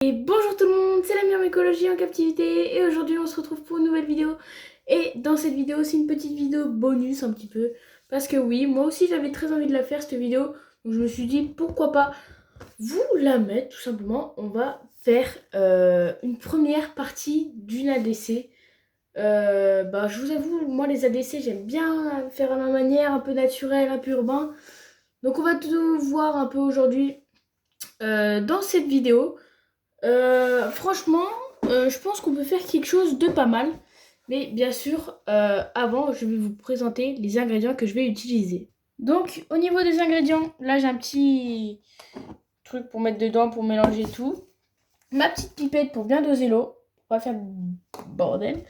Et bonjour tout le monde, c'est la meilleure écologie en captivité et aujourd'hui on se retrouve pour une nouvelle vidéo. Et dans cette vidéo, c'est une petite vidéo bonus un petit peu. Parce que oui, moi aussi j'avais très envie de la faire cette vidéo. Donc je me suis dit pourquoi pas vous la mettre tout simplement. On va faire une première partie d'une ADC. Je vous avoue, moi les ADC j'aime bien faire à ma manière, un peu naturel, un peu urbain. Donc on va tout voir un peu aujourd'hui dans cette vidéo. Franchement, je pense qu'on peut faire quelque chose de pas mal. Mais bien sûr, avant, je vais vous présenter les ingrédients que je vais utiliser. Donc, au niveau des ingrédients, là, j'ai un petit truc pour mettre dedans, pour mélanger tout. Ma petite pipette pour bien doser l'eau. On va faire bordel.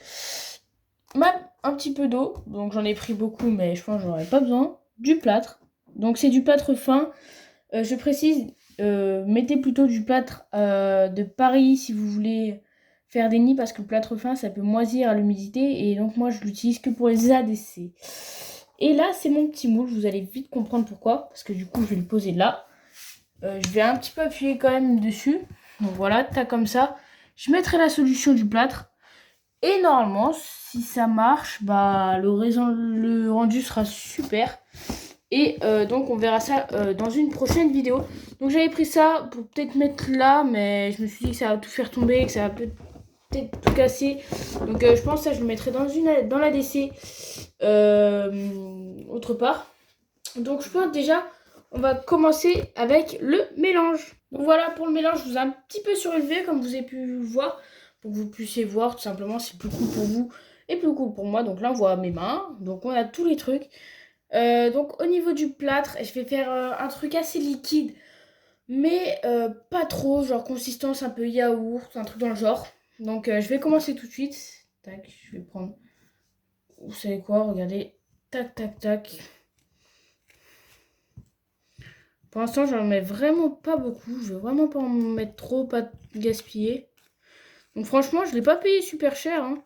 Un petit peu d'eau. Donc, j'en ai pris beaucoup, mais je pense que j'en aurais pas besoin. Du plâtre. Donc, c'est du plâtre fin. Je précise, mettez plutôt du plâtre de Paris si vous voulez faire des nids parce que le plâtre fin ça peut moisir à l'humidité et donc moi je l'utilise que pour les ADC. Et là c'est mon petit moule, vous allez vite comprendre pourquoi parce que du coup je vais le poser là. Je vais un petit peu appuyer quand même dessus. Donc voilà, tac comme ça. Je mettrai la solution du plâtre et normalement si ça marche, le rendu sera super. Et donc on verra ça dans une prochaine vidéo. Donc j'avais pris ça pour peut-être mettre là, mais je me suis dit que ça va tout faire tomber, que ça va peut-être tout casser. Donc je pense que ça je le mettrai dans la DC autre part. Donc je pense déjà on va commencer avec le mélange. Donc voilà pour le mélange, je vous ai un petit peu surélevé comme vous avez pu voir. Pour que vous puissiez voir tout simplement, c'est plus cool pour vous et plus cool pour moi. Donc là on voit mes mains, donc on a tous les trucs. Donc au niveau du plâtre, je vais faire un truc assez liquide, mais pas trop, genre consistance un peu yaourt, un truc dans le genre. Donc je vais commencer tout de suite. Tac, je vais prendre, vous savez quoi, regardez, tac, tac, tac. Pour l'instant, j'en mets vraiment pas beaucoup, je veux vraiment pas en mettre trop, pas gaspiller. Donc franchement, je l'ai pas payé super cher, hein.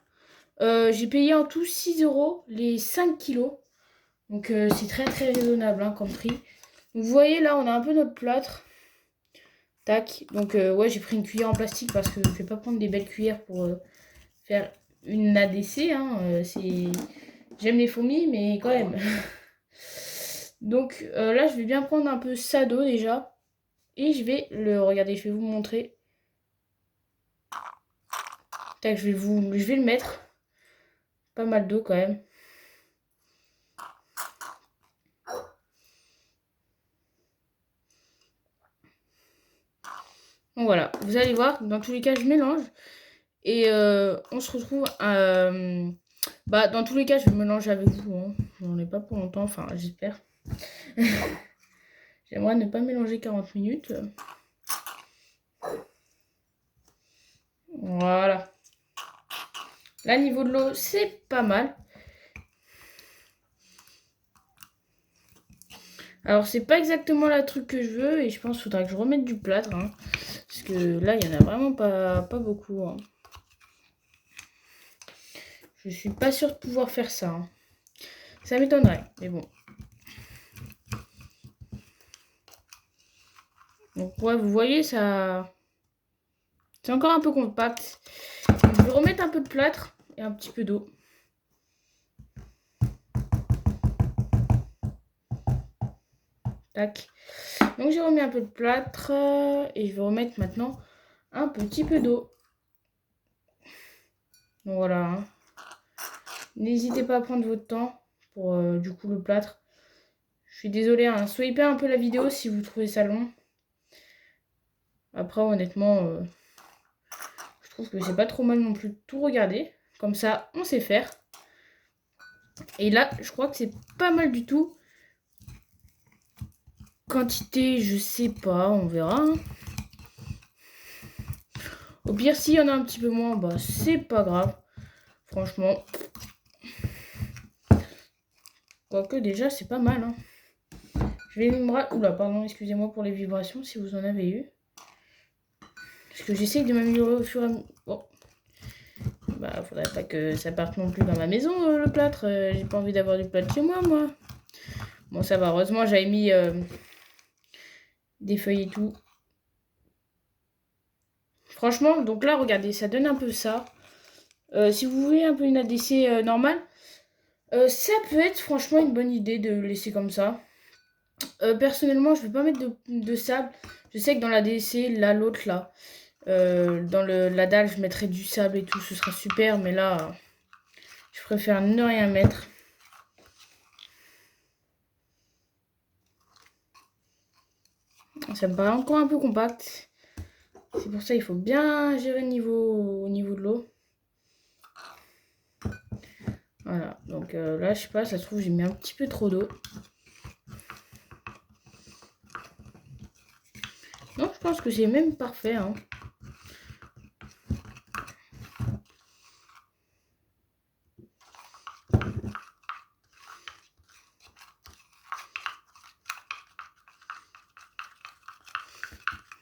J'ai payé en tout 6 € les 5 kilos. Donc c'est très très raisonnable hein, comme prix. Donc, vous voyez là, on a un peu notre plâtre. Tac. Donc ouais, j'ai pris une cuillère en plastique parce que je vais pas prendre des belles cuillères pour faire une ADC. Hein. J'aime les fourmis, mais quand même. Donc là, je vais bien prendre un peu ça d'eau déjà. Et je vais le... Regardez, je vais vous montrer. Tac, je vais le mettre. Pas mal d'eau quand même. Donc voilà, vous allez voir, dans tous les cas, je mélange. Et on se retrouve dans tous les cas, je vais mélanger avec vous. Hein. J'en ai pas pour longtemps, enfin, j'espère. J'aimerais ne pas mélanger 40 minutes. Voilà. Là, niveau de l'eau, c'est pas mal. Alors, c'est pas exactement la truc que je veux. Et je pense qu'il faudra que je remette du plâtre. Hein, parce que là, il y en a vraiment pas beaucoup. Hein. Je suis pas sûre de pouvoir faire ça. Hein. Ça m'étonnerait. Mais bon. Donc, ouais, vous voyez, ça... C'est encore un peu compact. Donc, je vais remettre un peu de plâtre et un petit peu d'eau. Tac. Donc j'ai remis un peu de plâtre et je vais remettre maintenant un petit peu d'eau. Donc voilà. Hein. N'hésitez pas à prendre votre temps pour du coup le plâtre. Je suis désolée, hein. Swipez un peu la vidéo si vous trouvez ça long. Après honnêtement, je trouve que c'est pas trop mal non plus de tout regarder. Comme ça, on sait faire. Et là, je crois que c'est pas mal du tout. Quantité, je sais pas, on verra. Hein. Au pire, s'il y en a un petit peu moins, bah c'est pas grave. Franchement. Quoique déjà, c'est pas mal. Hein. Je vais me... Oula, pardon, excusez-moi pour les vibrations si vous en avez eu. Parce que j'essaye de m'améliorer au fur et à mesure. Bon. Bah, faudrait pas que ça parte non plus dans ma maison, le plâtre. J'ai pas envie d'avoir du plâtre chez moi. Bon, ça va. Heureusement, j'avais mis des feuilles et tout. Franchement, donc là, regardez, ça donne un peu ça. Si vous voulez un peu une ADC normale, ça peut être franchement une bonne idée de le laisser comme ça. Personnellement, je vais pas mettre de sable. Je sais que dans l'ADC, là, l'autre, là, dans la dalle, je mettrai du sable et tout, ce sera super. Mais là, je préfère ne rien mettre. Ça me paraît encore un peu compact. C'est pour ça qu'il faut bien gérer au niveau de l'eau. Voilà, donc là, je sais pas, ça se trouve, j'ai mis un petit peu trop d'eau. Non, je pense que c'est même parfait, hein.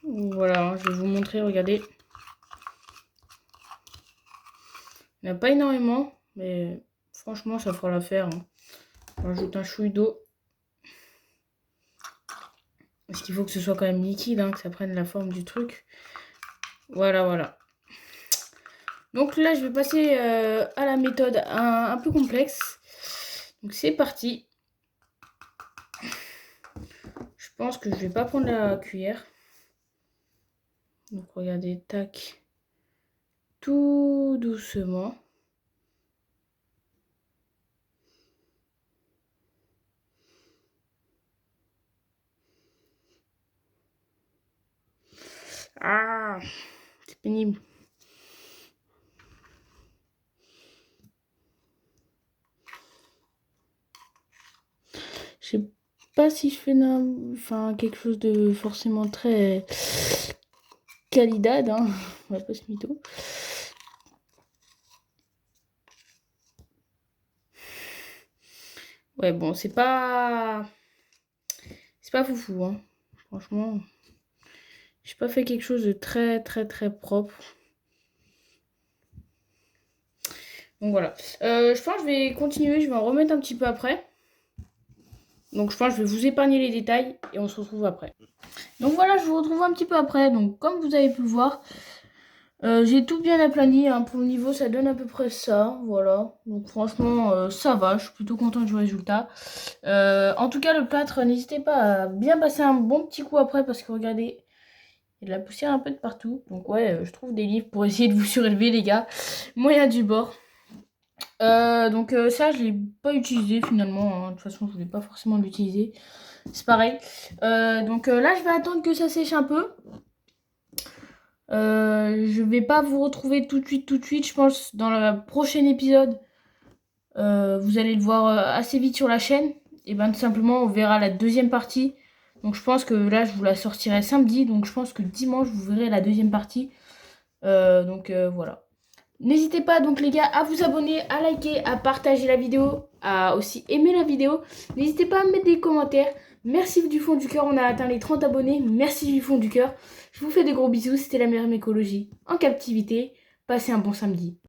Voilà, je vais vous montrer, regardez. Il n'y en a pas énormément, mais franchement, ça fera l'affaire, hein. On rajoute un chouille d'eau. Parce qu'il faut que ce soit quand même liquide, hein, que ça prenne la forme du truc. Voilà, voilà. Donc là, je vais passer à la méthode un peu complexe. Donc c'est parti. Je pense que je vais pas prendre la cuillère. Donc regardez, tac. Tout doucement. Ah, c'est pénible. Je sais pas si je fais quelque chose de forcément très qualidad, hein. On va pas se mytho. Ouais, bon, c'est pas foufou, hein. Franchement, j'ai pas fait quelque chose de très propre. Donc voilà. Je pense que je vais continuer, je vais en remettre un petit peu après. Donc je pense que je vais vous épargner les détails et on se retrouve après. Donc voilà, je vous retrouve un petit peu après. Donc comme vous avez pu le voir, j'ai tout bien aplani, hein. Pour le niveau, ça donne à peu près ça. Voilà. Donc franchement, ça va. Je suis plutôt contente du résultat. En tout cas, le plâtre, n'hésitez pas à bien passer un bon petit coup après parce que regardez, il y a de la poussière un peu de partout. Donc ouais, je trouve des livres pour essayer de vous surélever, les gars. Moyen du bord. Donc ça, je l'ai pas utilisé finalement, hein. De toute façon, je voulais pas forcément l'utiliser. C'est pareil. Donc là, je vais attendre que ça sèche un peu. Je vais pas vous retrouver tout de suite. Je pense dans le prochain épisode, vous allez le voir assez vite sur la chaîne. Et ben tout simplement, on verra la deuxième partie. Donc je pense que là, je vous la sortirai samedi. Donc je pense que dimanche, vous verrez la deuxième partie. Voilà. N'hésitez pas donc les gars à vous abonner, à liker, à partager la vidéo, à aussi aimer la vidéo. N'hésitez pas à mettre des commentaires. Merci du fond du cœur, on a atteint les 30 abonnés. Merci du fond du cœur. Je vous fais de gros bisous, c'était la meilleure écologie en captivité. Passez un bon samedi.